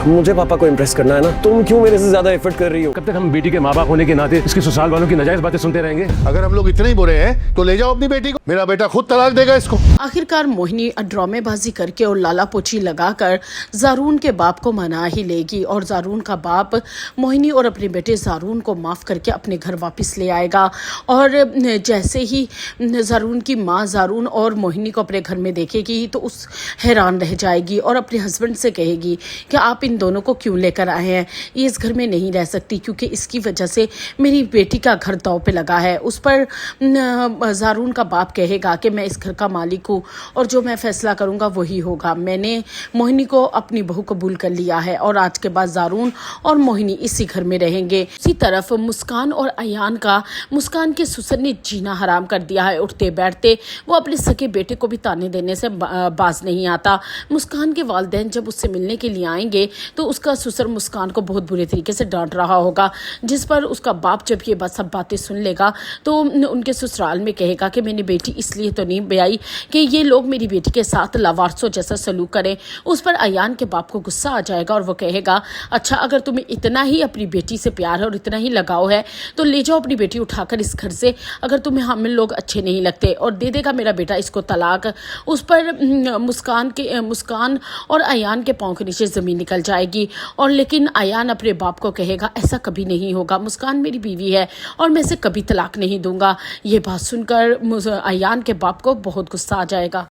मुझे पापा को इम्प्रेस करना है ना, तुम क्यों मेरे से ज्यादा एफर्ट कर रही हो? कब तक हम बेटी के माँ बाप होने के नाते इसके ससुराल वालों की नाजायज बातें सुनते रहेंगे? अगर हम लोग इतने ही बुरे हैं तो ले जाओ अपनी बेटी को, मेरा बेटा खुद तलाक देगा इसको। आखिरकार मोहिनी ड्रामेबाजी करके और लाला पोची लगाकर जारून के बाप को मना ही लेगी और जारून का बाप मोहिनी और अपने बेटे जारून को माफ करके अपने घर वापस ले आएगा। और जैसे ही जारून की माँ जारून और मोहिनी को अपने घर में देखेगी तो उस हैरान रह जाएगी और अपने हस्बैंड से कहेगी कि आप इन दोनों को क्यों लेकर आए हैं, ये इस घर में नहीं रह सकती क्योंकि इसकी वजह से मेरी बेटी का घर दांव पे लगा है। उस पर जारून का बाप कहेगा कि मैं इस घर का मालिक हूँ और जो मैं फैसला करूँगा वही होगा। मैंने मोहिनी को अपनी बहू कबूल कर लिया है और आज के बाद जारून और मोहिनी इसी घर में रहेंगे। इसी तरफ मुस्कान और अयान का मुस्कान के ससुर ने जीना हराम कर दिया है। उठते बैठते वो अपने सगे बेटे को भी ताने देने से बाज नहीं आता। मुस्कान के वालिदैन जब उससे मिलने के लिए आएंगे तो उसका ससुर मुस्कान को बहुत बुरे तरीके से डांट रहा होगा, जिस पर उसका बाप जब ये सब बातें सुन लेगा तो उनके ससुराल में कहेगा कि मैंने बेटी इसलिए तो नहीं ब्याई कि ये लोग मेरी बेटी के साथ लवारसों जैसा सलूक करें। उस पर अयान के बाप को गुस्सा आ जाएगा और वो कहेगा अच्छा अगर तुम्हें इतना ही अपनी बेटी से प्यार है और इतना ही लगाव है तो ले जाओ अपनी बेटी उठाकर इस घर से, अगर तुम्हें हम लोग अच्छे नहीं लगते, और दे देगा मेरा बेटा इसको तलाक। उस पर मुस्कान और अयान के पाँव के नीचे ज़मीन निकल जाएगी। और लेकिन अयान अपने बाप को कहेगा ऐसा कभी नहीं होगा, मुस्कान मेरी बीवी है और मैं इसे कभी तलाक नहीं दूंगा। ये बात सुनकर अयान के बाप को बहुत गुस्सा आ जाएगा।